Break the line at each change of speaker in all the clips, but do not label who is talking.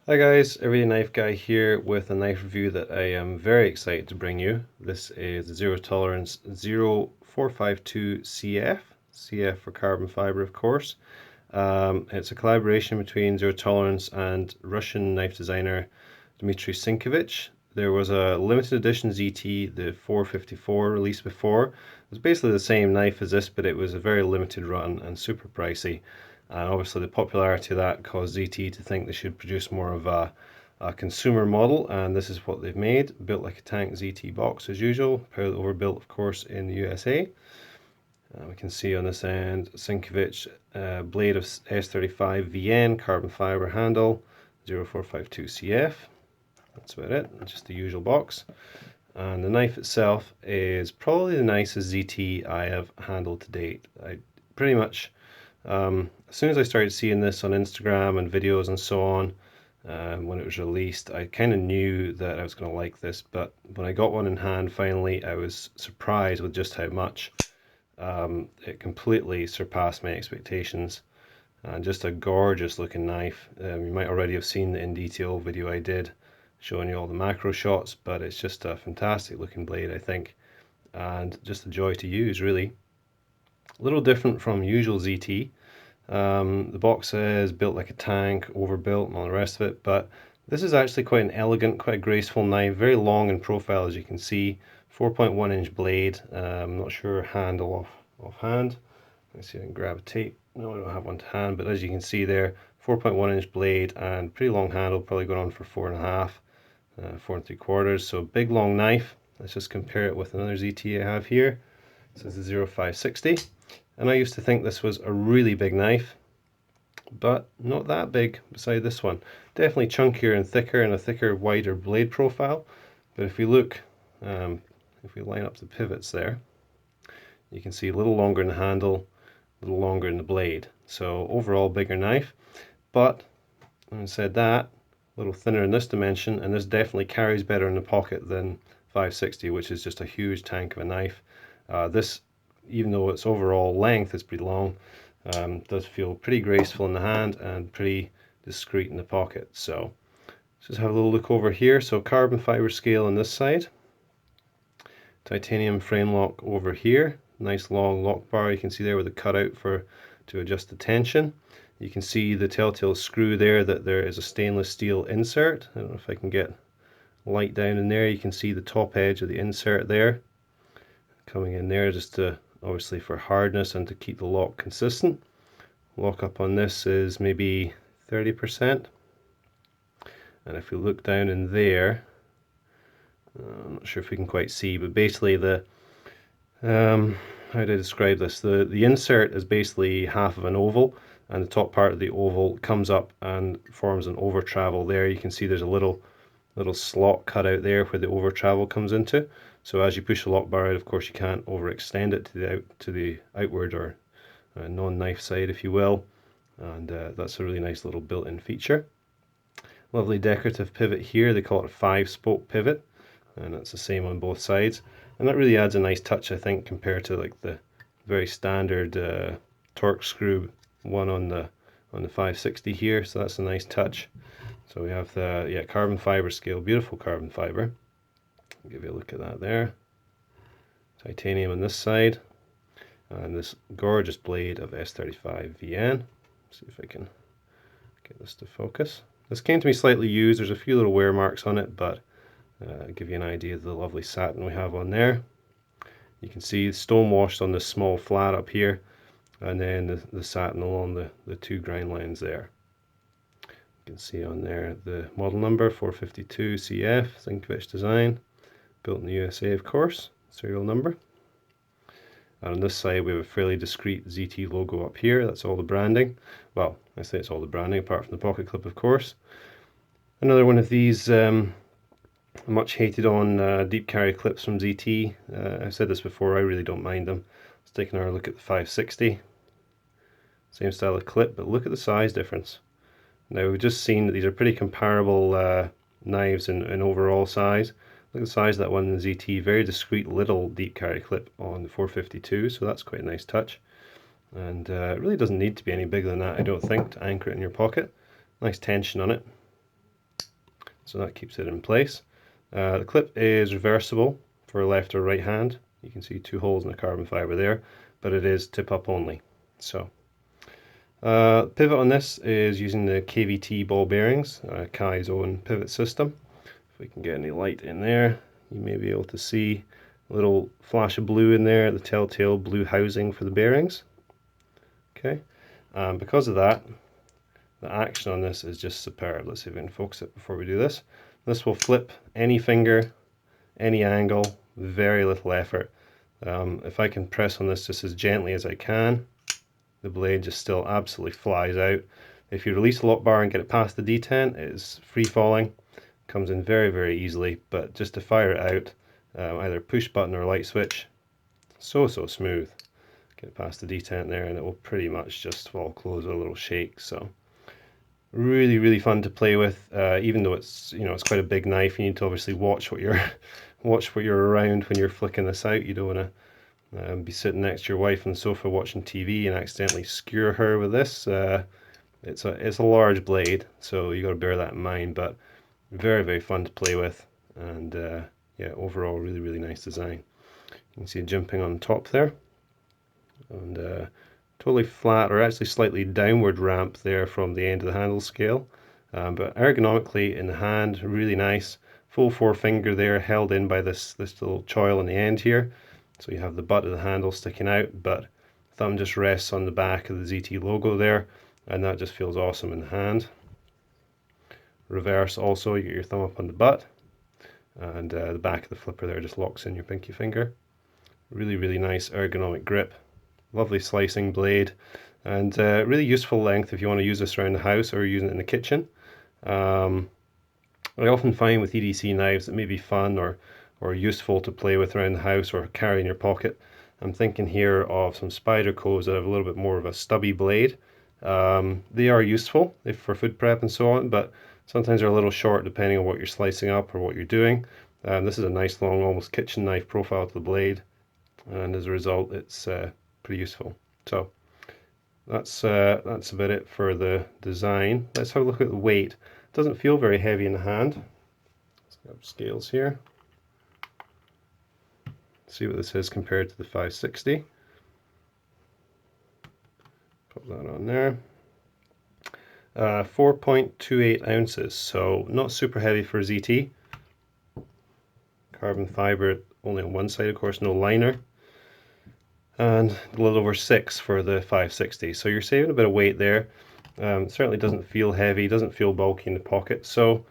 Hi guys, Everyday Knife Guy here with a knife review that I am very excited to bring you. This is the Zero Tolerance 0452 CF, CF for carbon fiber of course. It's a collaboration between Zero Tolerance and Russian knife designer Dmitry Sinkevich. There was a limited edition ZT, the 454 released before. It was basically the same knife as this, but it was a very limited run and super pricey. And obviously the popularity of that caused ZT to think they should produce more of a consumer model, and this is what they've made. Built like a tank ZT box as usual, proudly overbuilt of course in the USA. We can see on this end Sinkevich blade of S35 VN, carbon fiber handle, 0452 CF. That's about it, just the usual box. And the knife itself is probably the nicest ZT I have handled to date. I pretty much as soon as I started seeing this on Instagram and videos and so on, when it was released, I kind of knew that I was going to like this, but when I got one in hand finally, I was surprised with just how much. It completely surpassed my expectations, and just a gorgeous looking knife. You might already have seen the in detail video I did showing you all the macro shots, but it's just a fantastic looking blade, I think, and just a joy to use, really. A little different from usual ZT. The box is built like a tank, overbuilt and all the rest of it, but this is actually quite an elegant, quite a graceful knife, very long in profile as you can see, 4.1 inch blade. I'm not sure handle offhand. Let's see if I can grab a tape. No, I don't have one to hand, but as you can see there, 4.1 inch blade and pretty long handle, probably going on for 4.5, 4 3/4. So big long knife. Let's just compare it with another ZT I have here. This is the 0560. And I used to think this was a really big knife, but not that big beside this one. Definitely chunkier and a thicker, wider blade profile. But if we look, if we line up the pivots there, you can see a little longer in the handle, a little longer in the blade. So overall bigger knife, but having said that, a little thinner in this dimension, and this definitely carries better in the pocket than 560, which is just a huge tank of a knife. This, even though its overall length is pretty long, does feel pretty graceful in the hand and pretty discreet in the pocket. So let's just have a little look over here. So carbon fiber scale on this side, titanium frame lock over here, nice long lock bar you can see there with a cutout to adjust the tension. You can see the telltale screw there that there is a stainless steel insert. I don't know if I can get light down in there. You can see the top edge of the insert there coming in there, just to obviously for hardness and to keep the lock consistent. Lock up on this is maybe 30%, and if we look down in there, I'm not sure if we can quite see, but basically the how do I describe this? The insert is basically half of an oval, and the top part of the oval comes up and forms an over travel there. You can see there's a little slot cut out there where the over travel comes into. So as you push the lock bar out, of course you can't overextend it to the outward or non-knife side, if you will. And that's a really nice little built-in feature. Lovely decorative pivot here. They call it a 5-spoke pivot, and it's the same on both sides. And that really adds a nice touch, I think, compared to like the very standard torque screw one on the 560 here. So that's a nice touch. So we have the carbon fiber scale, beautiful carbon fiber. I'll give you a look at that there. Titanium on this side, and this gorgeous blade of S35 VN. See if I can get this to focus. This came to me slightly used. There's a few little wear marks on it, but I'll give you an idea of the lovely satin we have on there. You can see stone washed on this small flat up here, and then the satin along the two grind lines there. You can see on there the model number 452 CF, Sinkevich design, built in the USA of course, serial number. And on this side we have a fairly discreet ZT logo up here. That's all the branding. Well, I say it's all the branding apart from the pocket clip of course. Another one of these much hated on deep carry clips from ZT. I've said this before, I really don't mind them. Let's take another look at the 560. Same style of clip, but look at the size difference. Now we've just seen that these are pretty comparable knives in overall size. Look at the size of that one in the ZT, very discreet little deep carry clip on the 452, so that's quite a nice touch. And it really doesn't need to be any bigger than that, I don't think, to anchor it in your pocket. Nice tension on it. so that keeps it in place. The clip is reversible for left or right hand. You can see 2 holes in the carbon fiber there, but it is tip up only. So pivot on this is using the KVT ball bearings, Kai's own pivot system. If we can get any light in there, you may be able to see a little flash of blue in there, the telltale blue housing for the bearings. Okay, because of that, the action on this is just superb. Let's see if we can focus it before we do this. This will flip any finger, any angle, very little effort. If I can press on this just as gently as I can, the blade just still absolutely flies out. If you release the lock bar and get it past the detent, it is free falling. Comes in very, very easily, but just to fire it out, either push button or light switch, so smooth. Get it past the detent there and it will pretty much just fall close with a little shake. So really, really fun to play with, even though it's, you know, it's quite a big knife. You need to obviously watch what you're around when you're flicking this out. You don't want to be sitting next to your wife on the sofa watching TV and accidentally skewer her with this. It's a large blade, so you got to bear that in mind. But very, very fun to play with, and yeah, overall really, really nice design. You can see jimping on top there, and totally flat, or actually slightly downward ramp there from the end of the handle scale, but ergonomically in the hand, really nice. Full forefinger there, held in by this little choil on the end here, so you have the butt of the handle sticking out, but thumb just rests on the back of the ZT logo there, and that just feels awesome in the hand. Reverse also, you get your thumb up on the butt, and the back of the flipper there just locks in your pinky finger. Really, really nice ergonomic grip. Lovely slicing blade, and really useful length if you want to use this around the house or using it in the kitchen. I often find with EDC knives that may be fun or useful to play with around the house or carry in your pocket. I'm thinking here of some Spydercos that have a little bit more of a stubby blade. They are useful for food prep and so on, but sometimes they're a little short depending on what you're slicing up or what you're doing. This is a nice long, almost kitchen knife profile to the blade, and as a result it's pretty useful. So that's about it for the design. Let's have a look at the weight. It doesn't feel very heavy in the hand. Let's grab scales here. See what this is compared to the 560. Put that on there. 4.28 ounces, so not super heavy for ZT. Carbon fiber only on one side, of course, no liner. And a little over 6 for the 560, so you're saving a bit of weight there. Certainly doesn't feel heavy, doesn't feel bulky in the pocket, so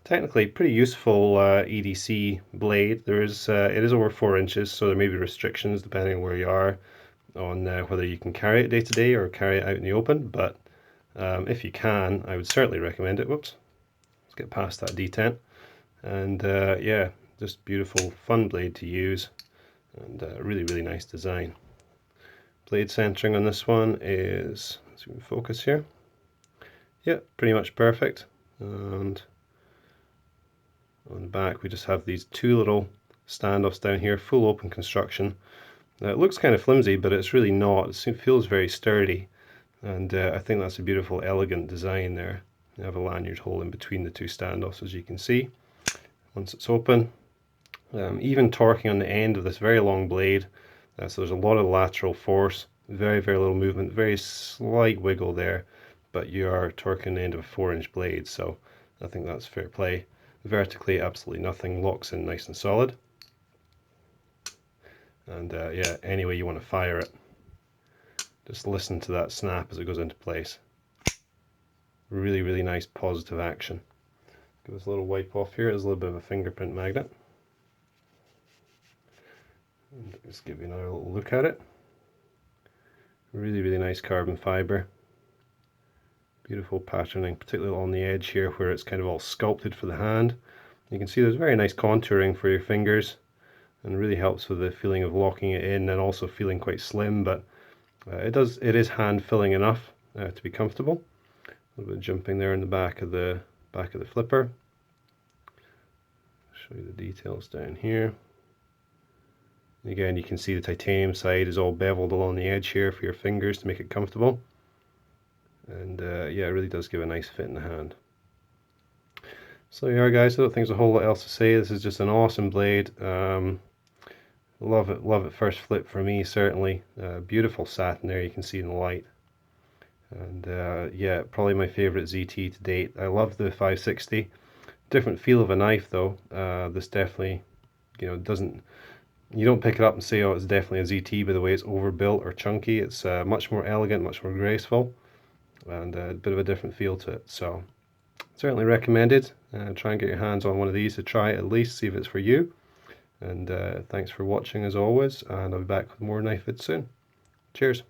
technically pretty useful EDC blade. It is over 4 inches, so there may be restrictions depending on where you are on whether you can carry it day to day or carry it out in the open, but if you can, I would certainly recommend it. Whoops, let's get past that detent. And yeah, just beautiful, fun blade to use, and really, really nice design. Blade centering on this one is, let's see if we can focus here. Yeah, pretty much perfect. And on the back we just have these 2 little standoffs down here, full open construction. Now, it looks kind of flimsy, but it's really not. It feels very sturdy, and I think that's a beautiful, elegant design there. You have a lanyard hole in between the 2 standoffs, as you can see. Once it's open, even torquing on the end of this very long blade, so there's a lot of lateral force, very, very little movement, very slight wiggle there, but you are torquing the end of a 4-inch blade, so I think that's fair play. Vertically, absolutely nothing, locks in nice and solid. And yeah, any way you want to fire it, just listen to that snap as it goes into place. Really, really nice positive action. Give us a little wipe off here. There's a little bit of a fingerprint magnet. And just give you another little look at it. Really, really nice carbon fiber. Beautiful patterning, particularly on the edge here where it's kind of all sculpted for the hand. You can see there's very nice contouring for your fingers, and really helps with the feeling of locking it in, and also feeling quite slim, but it is hand filling enough to be comfortable. A little bit of jimping there in the back of the flipper. Show you the details down here. And again, you can see the titanium side is all beveled along the edge here for your fingers to make it comfortable. And yeah, it really does give a nice fit in the hand. So yeah guys, I don't think there's a whole lot else to say. This is just an awesome blade. Love it first flip for me, certainly. Beautiful satin there, you can see in the light. And yeah, probably my favorite ZT to date. I love the 560. Different feel of a knife though. This definitely, doesn't, you don't pick it up and say, oh, it's definitely a ZT by the way it's overbuilt or chunky. It's much more elegant, much more graceful, and a bit of a different feel to it. So certainly recommended. Try and get your hands on one of these to try it at least, see if it's for you. And thanks for watching as always, and I'll be back with more knife vids soon. Cheers.